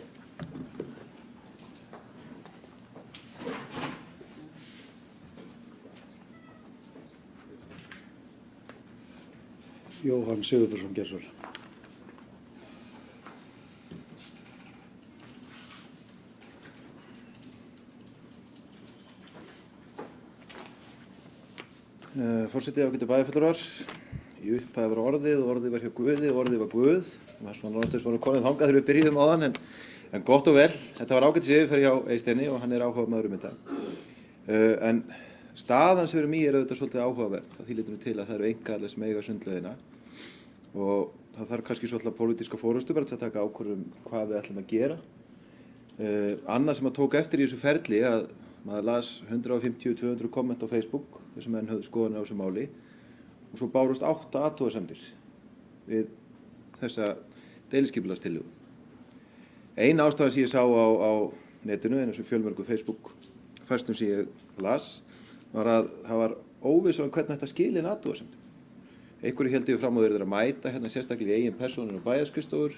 Jóhann Sigurbjörnsson Geirsson. Forseti ágætu bæjarfulltrúar, í upphæði var orðið og orðið var hjá Guði og orðið var Guð. Það var svona náttúrulega svona konið þangað þegar við byrjuðum á þann en gott og vel. Þetta var ágætis yfirferð hjá Eysteini og hann er áhugamaður um þetta. En staðan sem við erum í er auðvitað svolítið áhugaverð. Það þýlítur til að það eru einkaaðilar sem eiga sundlaugina og það þarf kannski svolítið pólitíska forystu bara til að taka ákvörðun hvað við ætlum að gera. Annað sem að tók eftir í þessu ferli að maður las 150-200 komment á Facebook þessum menn höfðu skoðanir á þessu máli og svo bárust 8 athugasemdir við þessa deiliskipulagstillögu. Ein ástæða sem ég sá á netinu, en þessum fjölmörgu Facebook færstum sem ég las, var að það var óvissa hvernig þetta skilin athugasemdir. Einhverju héldu fram að þeir að mæta hérna sérstaklega í eigin persónur og bæjarskrifstofur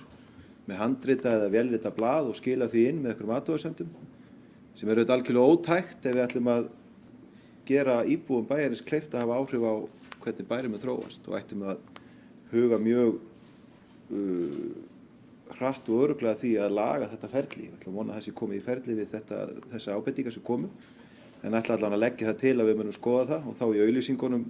með handrita eða vélrita blað og skila því inn með einhverjum athugasemdum sem auðvitað algjörlega ótækt ef við ætlum að gera íbúum bæjarins kleift að hafa áhrif á hvernig bærin mun þróast og ættum að huga mjög hratt og örugglega því að laga þetta ferli. Ég ætla að vona að það sé komið í ferli við þessar ábendingar sem komu en ætla allavega að leggja það til að við munum skoða það og þá í auglýsingunum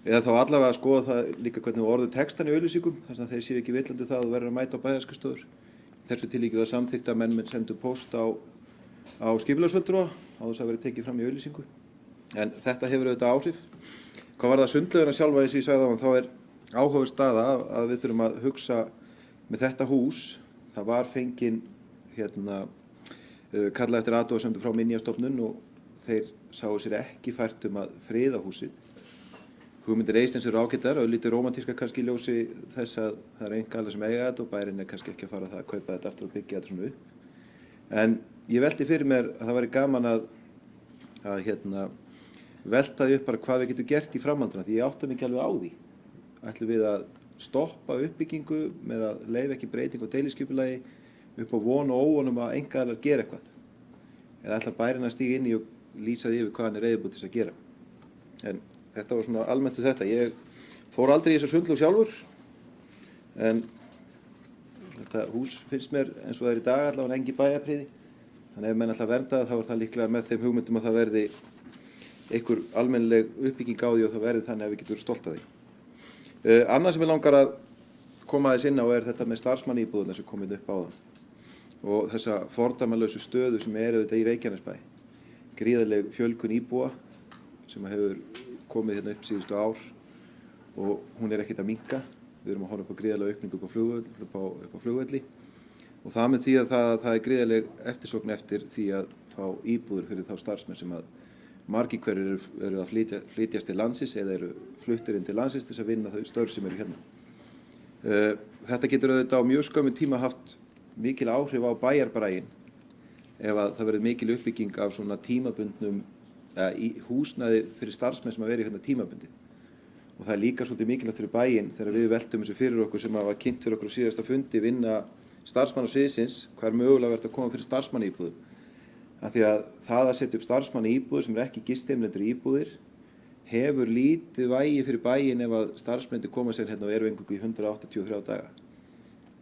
eða þá allavega að skoða það líka hvernig við orðum textan í auglýsingum þess að þeir séu ekki villandi það að verður að mæta á bæjarskrifstofur. Þessu tilíki var samþykkt að menn sendu póst á skipulagsfulltrúa á þess að verið tekið fram í auglýsingu. En þetta hefur auðvitað áhrif. Hvað var það sundlaugina sjálfa eins og ég sagði á hann, þá er áhugaverð staða að við þurfum að hugsa með þetta hús. Það var fengin kallað eftir athugasemdum frá Minjastofnun og þeir sáu sér ekki fært að friða húsið. Hugmyndir Eysteins eru ágætar og lítið rómantískar kannski í ljósi þess að það er einkaaðilar sem eiga þetta og bærinn er kannski ekki að fara það að kaupa þetta aftur og byggja þetta svona upp. En ég velti fyrir mér að það væri gaman að velta því upp bara hvað við getum gert í framhaldinu því ég átta mig ekki alveg á því. Ætlum við að stoppa uppbyggingu með að leyfa ekki breyting á deiliskipulagi upp á von og óvonum að einkaaðilar gera eitthvað. Eða ætla bærinn að stíga inn í og lýsa því yfir hvað hann er reiðubúinn til að gera. En þetta var svona almennt þetta. Ég fór aldrei í þessa sundlaug sjálfur en þetta hús finnst mér eins og það er í dag allavega engi bæjarprýði. Þannig ef menn ætla að vernda það þá er það líklega með þeim hugmyndum að það verði einhver almennileg uppbygging á því og það verði þannig að við getum verið stolt af því. Annað sem ég langar að koma aðeins inn á er þetta með starfsmannaíbúðirnar sem komið upp áðan og þessa fordæmalausu stöðu sem er auðvitað í Reykjanesbæ. Gríðarleg fjölgun íbúa sem hefur komið hérna upp síðustu ár og hún er ekkert að minnka. Við erum að horfa upp á gríðarlega aukningu upp á flugvelli og það með því að það er gríðarleg eftirsókn eftir því að fá íbúðir fyrir þá starfsmenn sem að margir hverjir eru að flytjast til landsins eða eru fluttir inn til landsins til þess að vinna þau störf sem eru hérna. Þetta getur auðvitað á mjög skömmum tíma haft mikil áhrif á bæjarbraginn ef að það verður mikil uppbygging af svona tímabundnum í húsnæði fyrir starfsmenn sem að vera hérna tímabundið. Og það er líka svolítið mikilvægt fyrir bæinn þegar við veltum þessu fyrir okkur sem var kynnt fyrir okkur á síðasta fundi vinna starfsmannasviðsins, hvað er mögulega verið að koma fyrir starfsmannaíbúðum. Af því að það að setja upp starfsmannaíbúðir sem er ekki gistheimildir íbúðir hefur lítið vægi fyrir bæinn ef að starfsmennir koma sér hérna og eru eingöngu í 183 daga.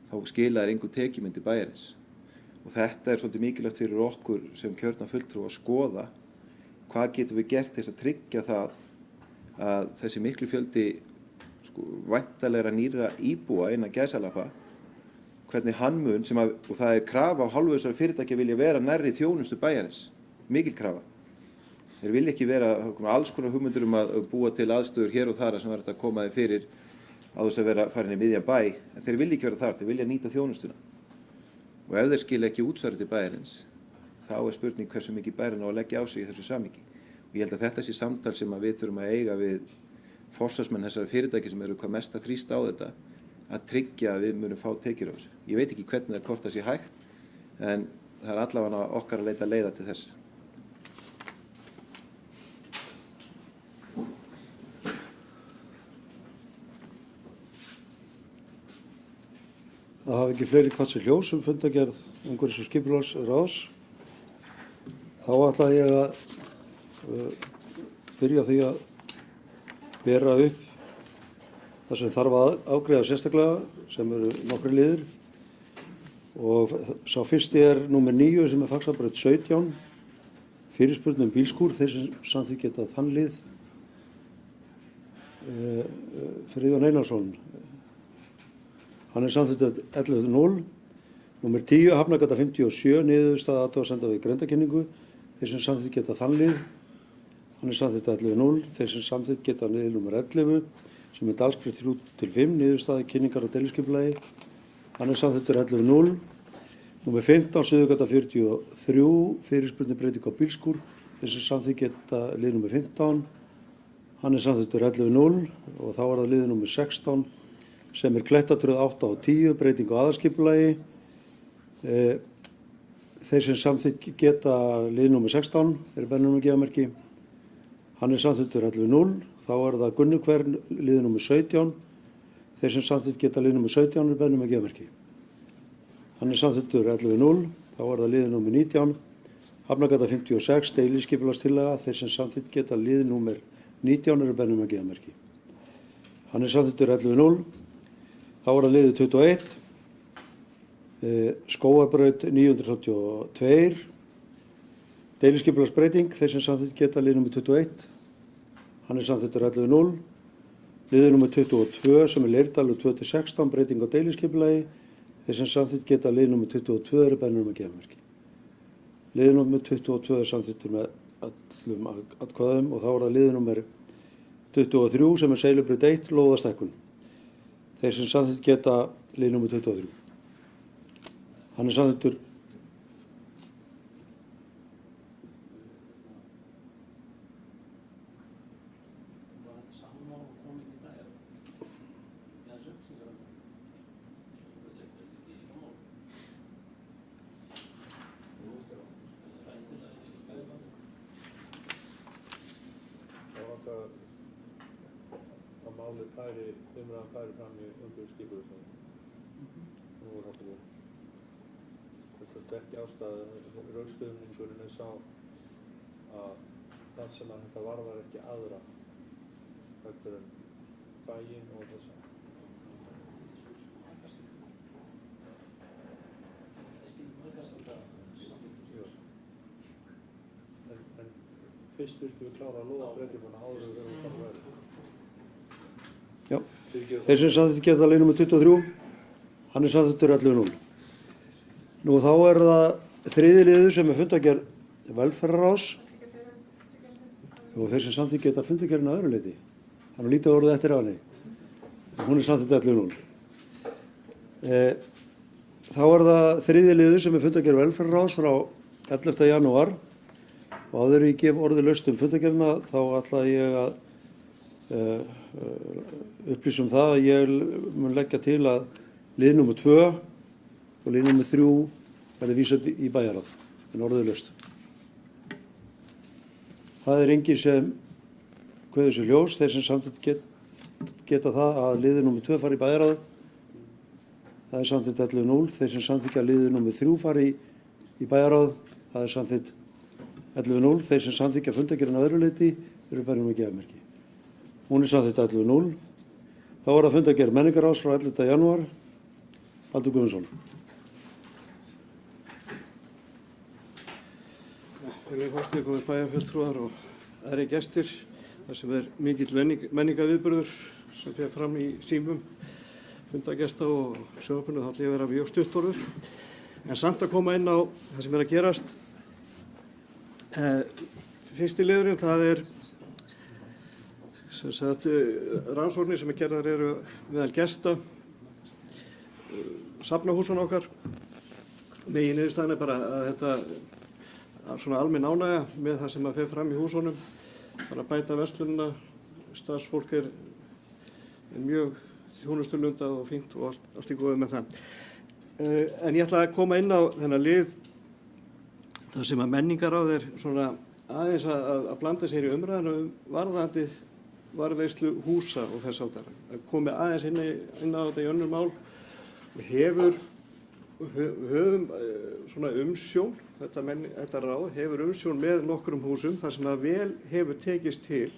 Þá skila þeir engu tekjumyndi bæjarins. Og þetta er svolítið mikilvægt fyrir okkur sem kjörna fulltrúa að skoða hvað getum við gert til þess að tryggja það að þessi miklu fjöldi væntanlegra nýrra íbúa innan gæsalappa hvernig hann mun og það er krafa á hálfu þessara fyrirtækja vilja vera nærri þjónustu bæjarins, mikil krafa. Þeir vilja ekki vera alls konar hugmyndir að búa til aðstöður hér og þar sem var þetta að koma þeim fyrir á þess að vera farin í miðjan bæ, en þeir vilja ekki vera þar, þeir vilja nýta þjónustuna. Og ef þeir skilja ekki útsvari til bæjarins, þá er spurning hversu mikið bærinn á að leggja á sig í þessu samhengi. Og ég held að þetta sé samtal sem að við þurfum að eiga við forsvarsmenn þessari fyrirtæki sem eru hvað mest að þrýsta á þetta, að tryggja að við munum fá tekjur á þessu. Ég veit ekki hvernig það hvort það sé hægt, en það er allavega okkar að leita leiða til þess. Það hafi ekki fleiri kvassi hljós fundargerð umhverfis- og skipulagsráðs. Þá ætla ég að byrja á því að bera upp það sem þarf að afgreiða sérstaklega, sem eru nokkrir liðir. Og sá fyrsti er númer 9 sem er Faxabraut 17, fyrirspurn um bílskúr, þeir sem samþykkja þann lið. Friðjón Einarsson, hann er samþykkt 11.0. Númer 10, Hafnargata 57, niðurstaða athugasemda við grenndarkynningu, þeir sem samþykkja þann lið. Hann er samþykkt 11.0. Þeir sem samþykkja lið númer 11, sem er Dalsbreyt 3-5, niðurstaða kynningar og deiliskipulagi. Hann er samþykktur 11.0. Númer 15, Suðurgata 43, fyrirspurn breyting á bílskúr, þeir sem samþykkja lið númer 15. Hann er samþykktur 11.0 og þá er það lið númer 16, sem er Klettatröð 8 og 10, breyting á aðalskipulagi. Þeir sem samþykkja lið númer 16 er bennummerki. Hann er samþykktur 11.0, þá er það Gunnukvern, lið númer 17. Þeir sem samþykkja lið númer 17 er bennummerki. Hann er samþykktur 11.0, þá er það lið númer 19. Hafnargata 56, deiliskipulagstillaga, þeir sem samþykkja lið númer 19 eru bennummerki. Hann er samþykktur 11.0. Þá er það liðið 21, Skógarbraut 932, deiliskipulagsbreyting, þeir sem samþykkja lið númer 21, hann er samþykktur 11.0. Liðið númer 22 sem er Leirdalur 2-16, breyting á deiliskipulagi, þeir sem samþykkja lið númer 22 eru bennummerki. Liðið númer 22 er samþykktur með allum atkvæðum og þá er það liðið númer 23 sem er Seylubraut 1, lóðastækkun. Þeir sem samþykkja lið númer 23. Hann er samþykktur. Málið umræðan færi fram í umhverfis- og skipulagsnefnd. Nú er þetta ekki ástæða, rökstuðningurinn er sá að það sem að þetta varðar ekki aðra heldur en bæinn og þessa. En fyrst viltu við klára að loða breytinguna áður við verðum að verða. Já, þeir sem samþykkja lið númer 23, hann er samþykktur 11.0. Nú þá er það þriðji liður sem er fundargerð velferðarráðs og þeir sem samþykkja fundargerðin að öðru leyti. Hann er lítið orðið eftir hana. Hún er samþykkt 11.0. Þá er það þriðji liður sem er fundargerð velferðarráðs frá 11. janúar og áður en ég gef orðið laust fundargerðina þá ætla ég að upplýsum það að ég mun leggja til að lið númer 2 og lið númer 3 verði vísað í bæjarráð en orðið laust. Það er enginn sem kveður sér ljós, þeir sem samþykkt geta það að liðið númer 2 fari í bæjarráð. Það er samþykkt 11.0, þeir sem samþykkja liðið númer 3 fari í bæjarráð. Það er samþykkt 11.0, þeir sem samþykkja fundargerðin að öðru leyti eru bennummerki. Hún er samþykkt 11.0. Þá er það fundargerð menningarráðs frá 11. janúar. Baldur Guðmundsson. Virðulegi forseti, góðir bæjarfulltrúar og aðrir gestir. Það sem er mikill menningarviðburður sem fer fram í símum fundargesta og sjónvarpinu, þá ætla ég að vera mjög stuttorður. En samt að koma inn á það sem er að gerast. Fyrsti liðurinn, það er rannsóknir sem gerðar eru meðal gesta safnahúsan okkar. Megin niðurstaðan er bara að þetta svona almenn ánægja með það sem að fer fram í húsunum. Það er að bæta verslunina, starfsfólk er mjög þjónustulundað og fínt og allt í góðu með það. En ég ætla að koma inn á þennan lið þar sem að menningaráð er svona aðeins að blanda sér í umræðinu varðandi varðveislu húsa og þess áttar. Það komi aðeins inn á þetta í önnur mál og höfum svona umsjón, þetta ráð hefur umsjón með nokkrum húsum þar sem að vel hefur tekist til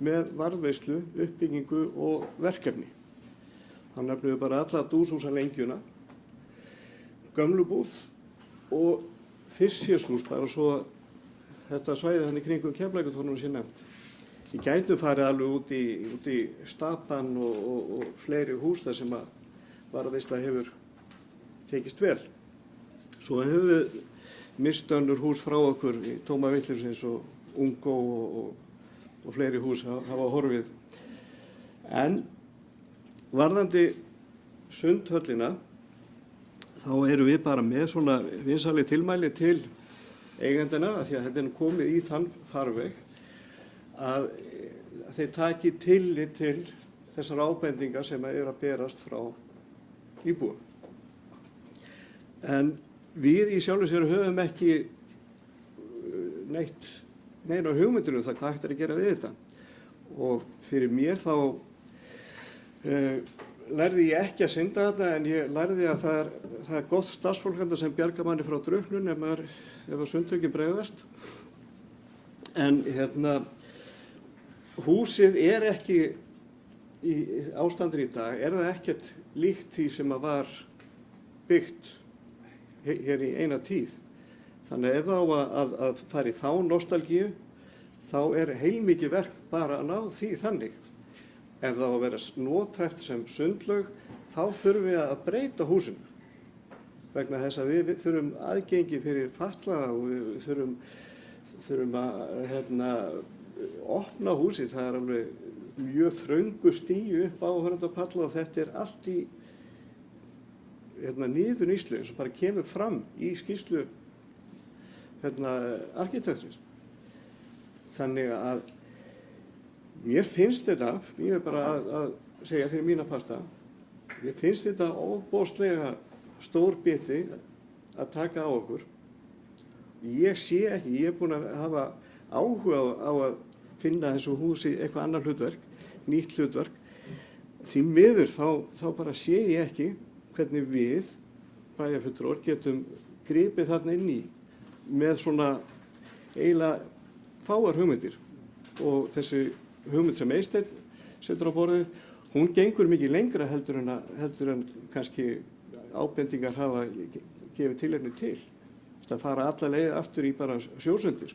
með varðveislu, uppbyggingu og verkefni. Þá nefnum við bara alla dúshúsalengjuna, Gömlubúð og Fiskishús, bara svo þetta svæði þannig kringum Keflavíkurtúnum sé nefnt. Við gætum farið alveg út í Stapann og fleiri hús þar sem að varðveisla hefur tekist vel. Svo hefur við misst önnur hús frá okkur í Tóma Vitlífsins og Ungó og fleiri hús hafa horfið. En varðandi Sundhöllina þá erum við bara með svona vinsaleg tilmæli til eigendana af því að þetta er komið í þann farveg að þeir taki tillit til þessar ábendingar sem eru að berast frá íbúum. En við í sjálfu sér höfum ekki neina hugmyndir um það hvað hægt er að gera við þetta. Og fyrir mér þá lærði ég ekki að synda þarna en ég lærði að það er gott starfsfólk sem bjargar manni frá drukknun ef sundtökin bregðast. En húsið er ekki í ástandur í dag, er það ekkert líkt því sem að var byggt hér í eina tíð. Þannig ef þá að fara í þá nostalgíu, þá er heilmikið verk bara að ná því þannig. Ef það á að vera nothæft sem sundlaug, þá þurfum við að breyta húsinu. Vegna þess að við þurfum aðgengi fyrir fatlaða og við þurfum að opna húsið. Það er alveg mjög þröngu stíu upp áhörðandapalla og þetta er allt í niðurnýslu eins og bara kemur fram í skýrslu arkitektsins. Þannig að mér finnst þetta, ég er bara að segja fyrir mína parta, mér finnst þetta ofboðslega stór biti að taka á okkur. Ég sé ekki, ég er búinn að hafa áhuga á að finna þessu húsi eitthvað annar hlutverk, nýtt hlutverk. Því miður þá bara sé ég ekki hvernig við, bæjarfulltrúar, getum gripið þarna inn í með svona eiginlega fáar hugmyndir. Og þessi hugmynd sem Eysteinn setur á borðið, hún gengur mikið lengra heldur en kannski ábendingar hafa gefið tilefni til. Það fara alla leið aftur í bara sjósundi.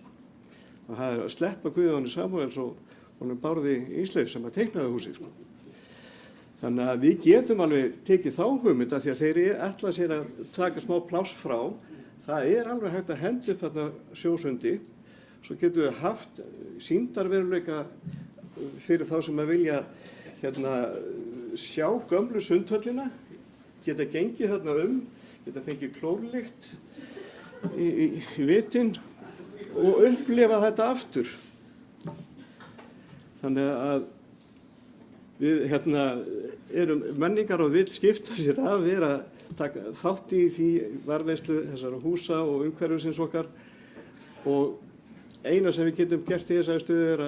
Og það er að sleppa Guðjóni Samúels og honum Bárði Ísleifs sem að teiknaði húsið. Þannig að við getum alveg tekið þá hugmynd af því að þeir ætla sér að taka smá pláss frá. Það er alveg hægt að henda upp þarna sjósundi. Svo getum við haft sýndarveruleika fyrir þá sem að vilja sjá gömlu Sundhöllina, geta gengið þarna geta fengið klórlykt í vitin og upplifa þetta aftur. Þannig að við erum menningar og vill skipta sér að vera taka þátt í því varðveislu þessara húsa og umhverfisins okkar og eina sem við getum gert í þessari stöðu er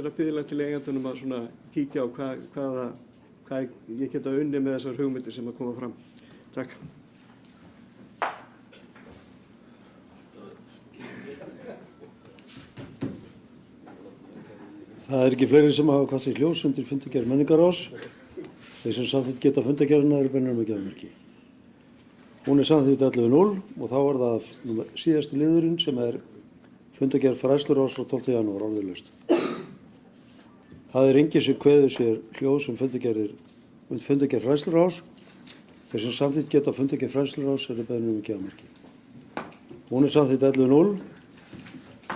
að biðla til eigendunum að svona kíkja á hvað ég geta unnið með þessar hugmyndir sem að koma fram. Takk. Það er ekki fleiri sem hafa kastað ljós undir fundargerð menningarráðs. Þeir sem samþykkt geta fundargerðina eru Benjamin Gjafmerki. Hún er samþykkt 11.0 og þá er það síðasti liðurinn sem er fundargerð fræðsluráðs frá 12. janúar orðalaust. Það er enginn sem kveður sér hljóðs fundargerð fræðsluráðs. Þeir sem samþykkt geta fundargerð fræðsluráðs eru Benjamin Gjafmerki. Hún er samþykkt 11.0.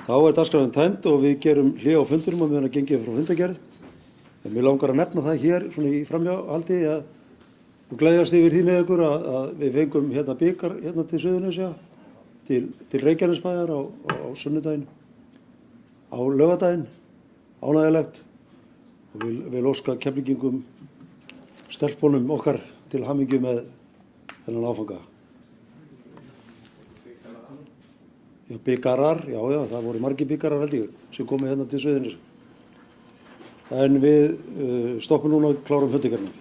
Þá er dagskráin tæmd og við gerum hlé á fundurum og meðan að gengið frá fundargerð. En mér langar að nefna það hér svona í framhjáhaldi og gleðjast yfir því með ykkur að við fengum bikar til Suðurnesja til Reykjanesbæjar á sunnudaginn, á laugardaginn, ánægilegt og vil óska Keflvíkingum stelpunum okkar til hamingju með þennan áfanga. Já, bikarar, já, það voru margir bikarar held ég sem komið hérna til Sauðanesja. En við stoppum núna og klárum fundargerðina.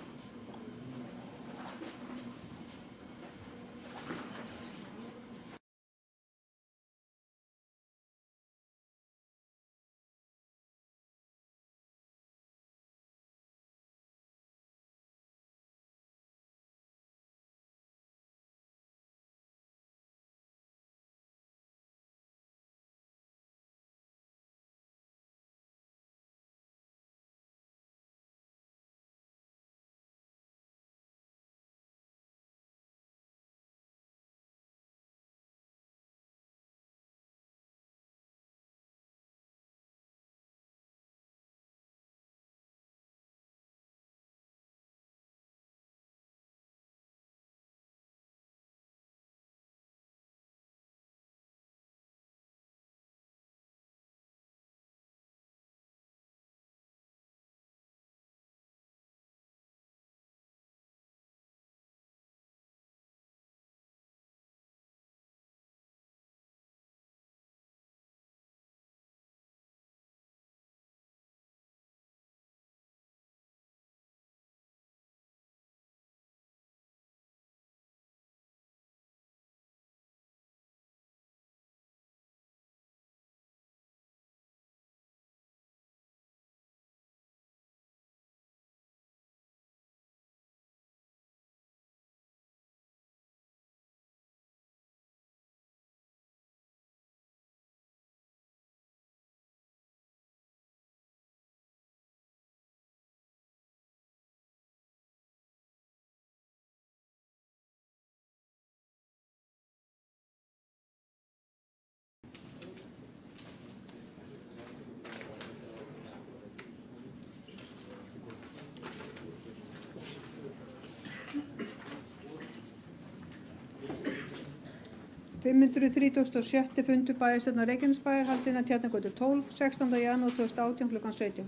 Fundur bæjarstjórnar Reykjanesbæjar haldinn að Tjarnargötu 12, 16. janúar 2018 kl. 17.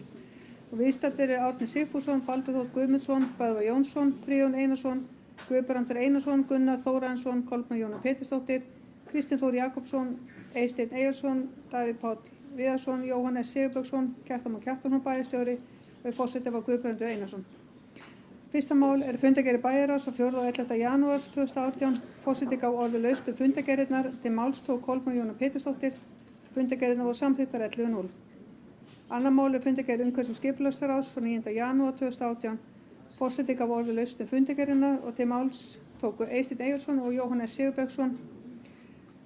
Og viðstaddir Árni Sigfússon, Baldur Þór Guðmundsson, Böðvar Jónsson, Friðjón Einarsson, Guðbrandur Einarsson, Gunnar Þórarinsson, Kolbrún Jóna Pétursdóttir, Kristinn Þór Jakobsson, Eysteinn Eyjólfsson, Davíð Páll Viðarsson, Jóhannes Sigurbjörnsson, Kjartan Már Kjartansson bæjarstjóri og forseti var Guðbrandur Einarsson. Fyrsta mál er fundargerðir bæjarráðs á 4. og 11. janúar 2018. Forseti gaf orðið laust fundargerðirnar, til máls tók Kolbrún Jóna Pétursdóttir. Fundargerðirnar voru samþykktar 11:0. Annað mál er fundargerð umhverfis- og skipulagsráðs frá 9. janúar 2018. Forseti gaf orðið laust fundargerðirnar og til máls tóku Eysteinn Eyjólfsson og Jóhannes Sigurbjörnsson.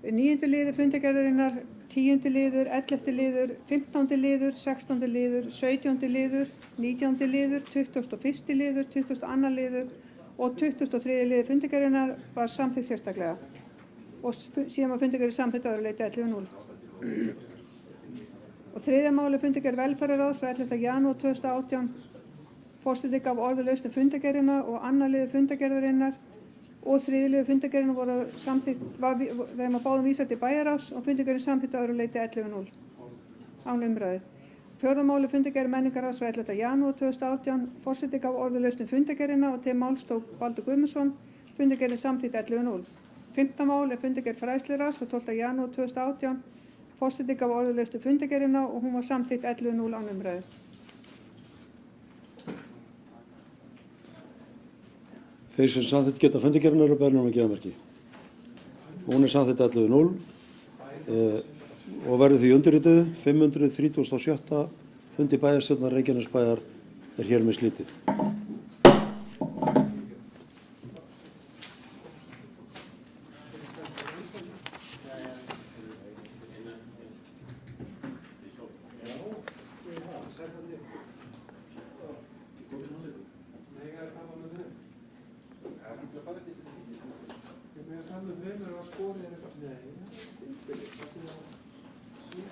9. liður fundargerðarinnar, 10. liður, 11. liður, 15. liður, 16. liður, 17. liður, 19. liður, 21. liður, 22. liður og 23. liður fundargerðarinnar var samþykkt sérstaklega og síðan var fundargerðin samþykkt að öðru leyti 11:0. Og þriðja mál er fundargerð velferðarráðs frá 11. janúar 2018. Forseti gaf orðið laust fundargerðina og annar liður fundargerðarinnar og þriðji liður fundargerðina voru samþykkt, þeim að báðum vísað til bæjarráðs og fundargerðin samþykkt að öðru leyti 11:0 án umræðu. Fjórða mál er fundargerð menningarráðs frá 11. janúar 2018. Forseti gaf orðið laust fundargerðina og til máls tók Baldur Guðmundsson. Fundargerðin samþykkt 11:0. Fimmta mál er fundargerð fræðsluráðs frá 12. janúar 2018. Forseti gaf orðið laust fundargerðina og hún var samþykkt 11:0 án umræðu. Þeir sem samþykkt geta fundargerðina eru bænum að gefa merki. Hún er samþykkt 11:0 og verður því undirrituð. 537. fundi bæjarstjórnar Reykjanesbæjar er hér með slítið.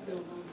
Nei,